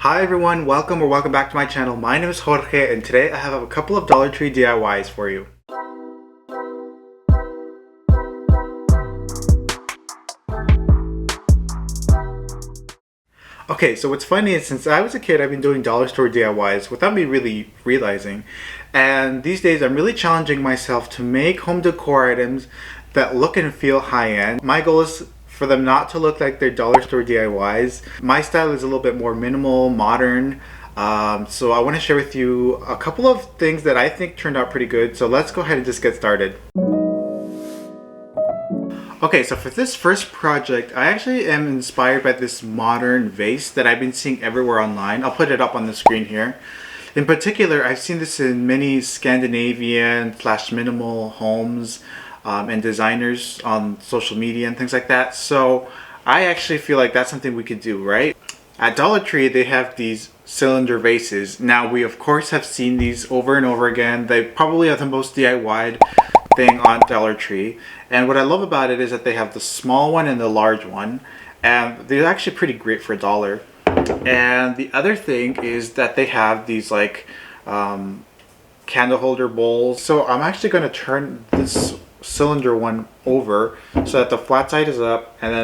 Hi everyone, welcome back to my channel. My name is Jorge and today I have a couple of Dollar Tree DIYs for you. Okay, so what's funny is since I was a kid I've been doing dollar store DIYs without me really realizing, and these days I'm really challenging myself to make home decor items that look and feel high-end. My goal is for them not to look like they're dollar store DIYs. My style is a little bit more minimal, modern, so I want to share with you a couple of things that I think turned out pretty good. So let's go ahead and just get started. Okay, so for this first project, I actually am inspired by this modern vase that I've been seeing everywhere online. I'll put it up on the screen here. In particular, I've seen this in many Scandinavian/minimal homes and designers on social media and things like that. So I actually feel like that's something we could do, right? At Dollar Tree, they have these cylinder vases. Now, we of course have seen these over and over again. They probably are the most DIY'd thing on Dollar Tree. And what I love about it is that they have the small one and the large one. And they're actually pretty great for $1. And the other thing is that they have these like candle holder bowls. So I'm actually going to turn this cylinder one over so that the flat side is up, and then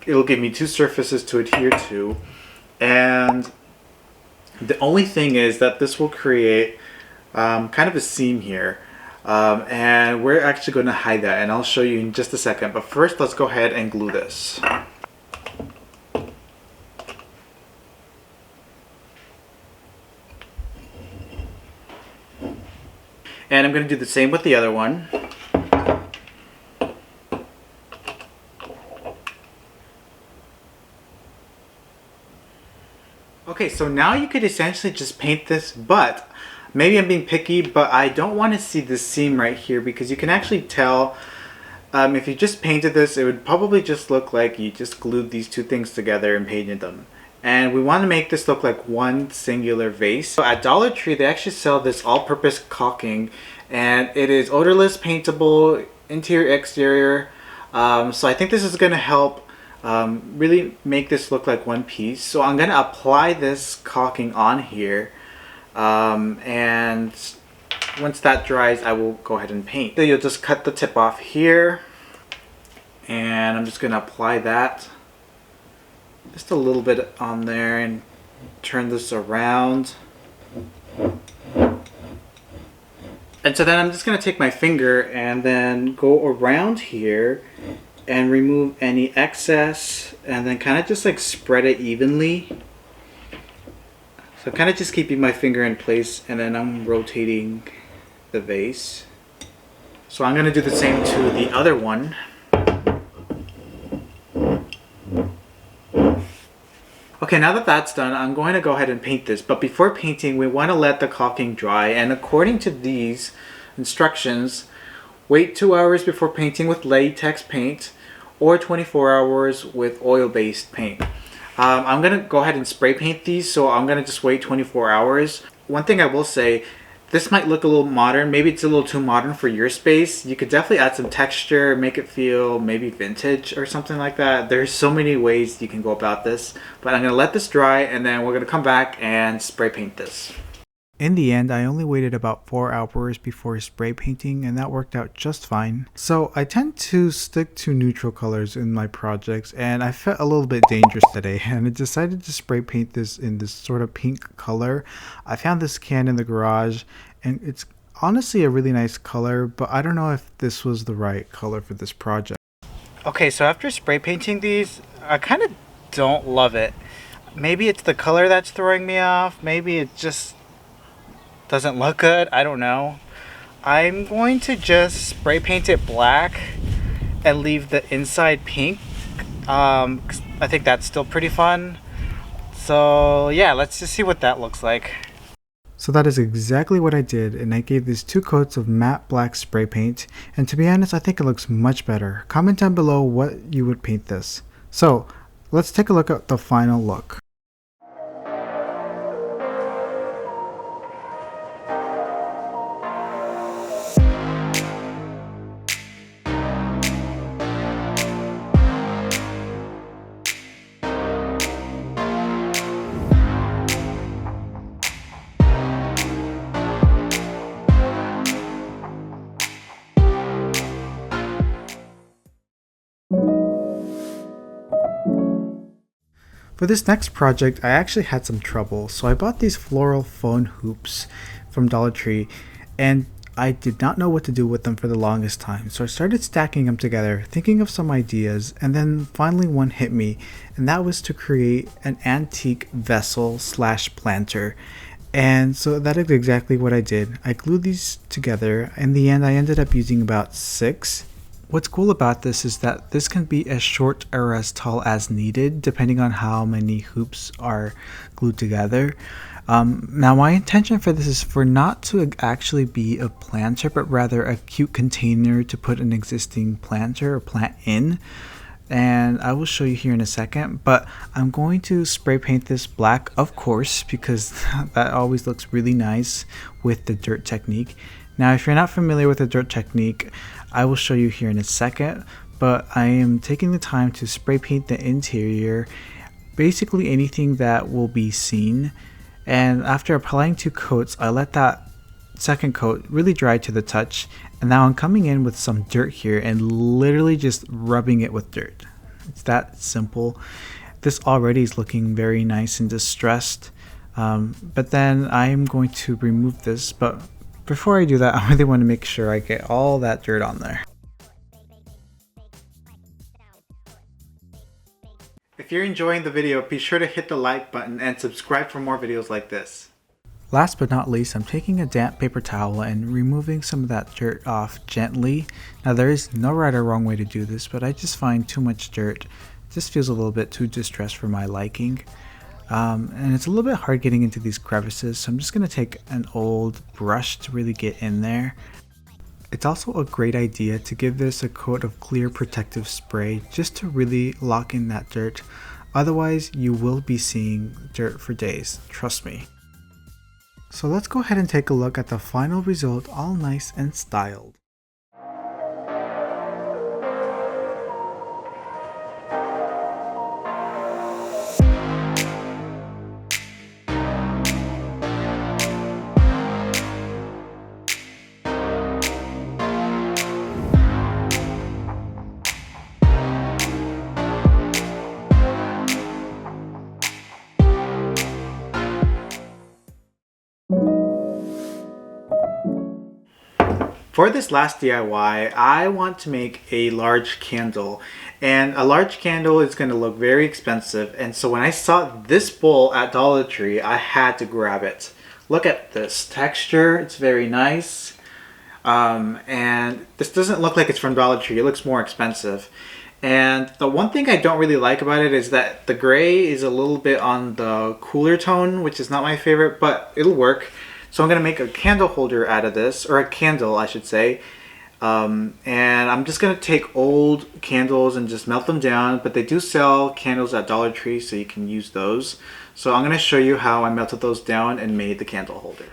it'll give me two surfaces to adhere to. And the only thing is that this will create kind of a seam here, and we're actually going to hide that, and I'll show you in just a second. But first, let's go ahead and glue this. And I'm going to do the same with the other one. Okay, so now you could essentially just paint this, but maybe I'm being picky, but I don't want to see this seam right here because you can actually tell if you just painted this, it would probably just look like you just glued these two things together and painted them. And we want to make this look like one singular vase. So at Dollar Tree, they actually sell this all-purpose caulking, and it is odorless, paintable, interior, exterior. So I think this is going to help really make this look like one piece. So I'm going to apply this caulking on here, and once that dries, I will go ahead and paint. So you'll just cut the tip off here, and I'm just going to apply that just a little bit on there and turn this around. And so then I'm just going to take my finger and then go around here and remove any excess, and then kind of just like spread it evenly. So kind of just keeping my finger in place, and then I'm rotating the vase. So I'm going to do the same to the other one. Okay, now that that's done, I'm going to go ahead and paint this. But before painting, we want to let the caulking dry. And according to these instructions, wait 2 hours before painting with latex paint, or 24 hours with oil-based paint. I'm going to go ahead and spray paint these, so I'm going to just wait 24 hours. One thing I will say, this might look a little modern. Maybe it's a little too modern for your space. You could definitely add some texture, make it feel maybe vintage or something like that. There's so many ways you can go about this. But I'm going to let this dry, and then we're going to come back and spray paint this. In the end, I only waited about 4 hours before spray painting, and that worked out just fine. So I tend to stick to neutral colors in my projects, and I felt a little bit dangerous today, and I decided to spray paint this in this sort of pink color. I found this can in the garage, and it's honestly a really nice color, but I don't know if this was the right color for this project. Okay, so after spray painting these, I kind of don't love it. Maybe it's the color that's throwing me off. Maybe it just doesn't look good. I don't know. I'm going to just spray paint it black and leave the inside pink. I think that's still pretty fun. So yeah, let's just see what that looks like. So that is exactly what I did, and I gave this 2 coats of matte black spray paint, and to be honest, I think it looks much better. Comment down below what you would paint this. So let's take a look at the final look. For this next project, I actually had some trouble, so I bought these floral phone hoops from Dollar Tree, and I did not know what to do with them for the longest time. So I started stacking them together, thinking of some ideas, and then finally one hit me, and that was to create an antique vessel slash planter. And so that is exactly what I did. I glued these together. In the end, I ended up using about 6. What's cool about this is that this can be as short or as tall as needed, depending on how many hoops are glued together. Now my intention for this is for not to actually be a planter, but rather a cute container to put an existing planter or plant in. And I will show you here in a second, but I'm going to spray paint this black, of course, because that always looks really nice with the dirt technique. Now if you're not familiar with the dirt technique, I will show you here in a second, but I am taking the time to spray paint the interior, basically anything that will be seen. And after applying 2 coats, I let that second coat really dry to the touch, and now I'm coming in with some dirt here and literally just rubbing it with dirt. It's that simple. This already is looking very nice and distressed, but then I'm going to remove this. But before I do that, I really want to make sure I get all that dirt on there. If you're enjoying the video, be sure to hit the like button and subscribe for more videos like this. Last but not least, I'm taking a damp paper towel and removing some of that dirt off gently. Now there is no right or wrong way to do this, but I just find too much dirt just feels a little bit too distressed for my liking. And it's a little bit hard getting into these crevices, so I'm just going to take an old brush to really get in there. It's also a great idea to give this a coat of clear protective spray just to really lock in that dirt. Otherwise, you will be seeing dirt for days, trust me. So let's go ahead and take a look at the final result, all nice and styled. For this last DIY, I want to make a large candle, and a large candle is going to look very expensive, and so when I saw this bowl at Dollar Tree, I had to grab it. Look at this texture, it's very nice, and this doesn't look like it's from Dollar Tree, it looks more expensive. And the one thing I don't really like about it is that the gray is a little bit on the cooler tone, which is not my favorite, but it'll work. So I'm going to make a candle holder out of this, or a candle I should say, and I'm just going to take old candles and just melt them down, but they do sell candles at Dollar Tree, so you can use those. So I'm going to show you how I melted those down and made the candle holder.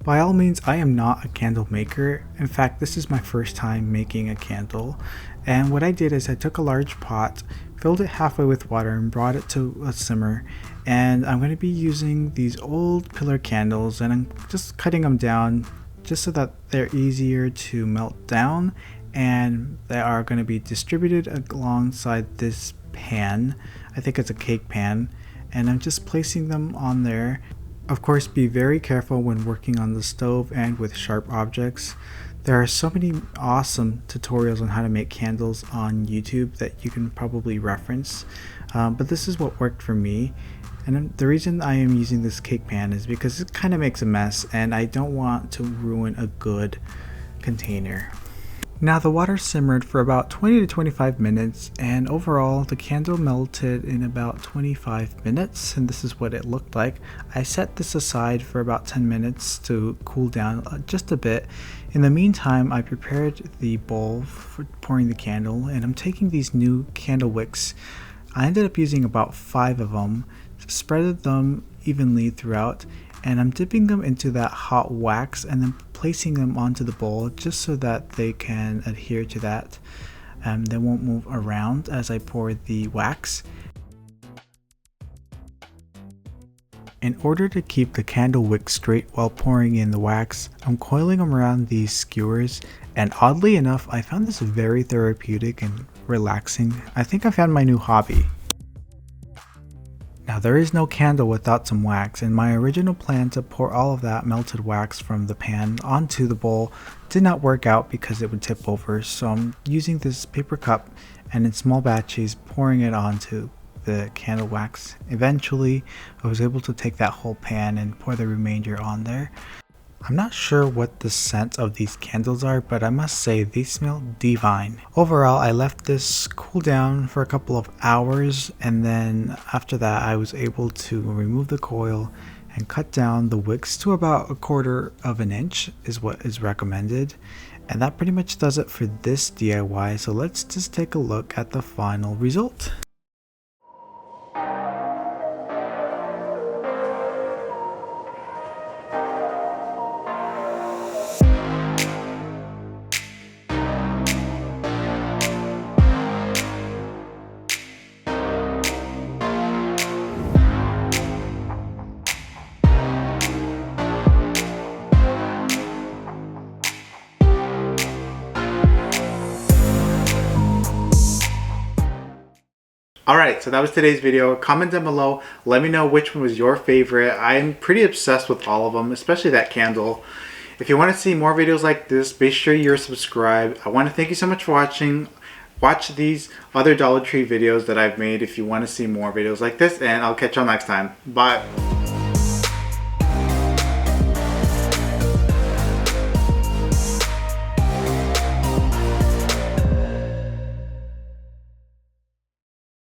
By all means, I am not a candle maker. In fact, this is my first time making a candle, and what I did is I took a large pot, filled it halfway with water, and brought it to a simmer. And I'm going to be using these old pillar candles, and I'm just cutting them down just so that they're easier to melt down, and they are going to be distributed alongside this pan. I think it's a cake pan, and I'm just placing them on there. Of course, be very careful when working on the stove and with sharp objects. There are so many awesome tutorials on how to make candles on YouTube that you can probably reference, but this is what worked for me. And the reason I am using this cake pan is because it kind of makes a mess, and I don't want to ruin a good container. Now the water simmered for about 20 to 25 minutes, and overall the candle melted in about 25 minutes, and this is what it looked like. I set this aside for about 10 minutes to cool down just a bit. In the meantime, I prepared the bowl for pouring the candle, and I'm taking these new candle wicks. I ended up using about 5 of them, spread them evenly throughout, and I'm dipping them into that hot wax and then placing them onto the bowl just so that they can adhere to that. They won't move around as I pour the wax. In order to keep the candle wick straight while pouring in the wax, I'm coiling them around these skewers, and oddly enough, I found this very therapeutic and relaxing. I think I found my new hobby. Now there is no candle without some wax, and my original plan to pour all of that melted wax from the pan onto the bowl did not work out because it would tip over, so I'm using this paper cup and in small batches pouring it onto the candle wax. Eventually I was able to take that whole pan and pour the remainder on there. I'm not sure what the scent of these candles are, but I must say they smell divine. Overall, I left this cool down for a couple of hours, and then after that I was able to remove the coil and cut down the wicks to about 1/4 of an inch is what is recommended. And that pretty much does it for this DIY, so let's just take a look at the final result. Alright, so that was today's video. Comment down below, let me know which one was your favorite. I'm pretty obsessed with all of them, especially that candle. If you want to see more videos like this, be sure you're subscribed. I want to thank you so much for watching. Watch these other Dollar Tree videos that I've made if you want to see more videos like this, and I'll catch y'all next time. Bye!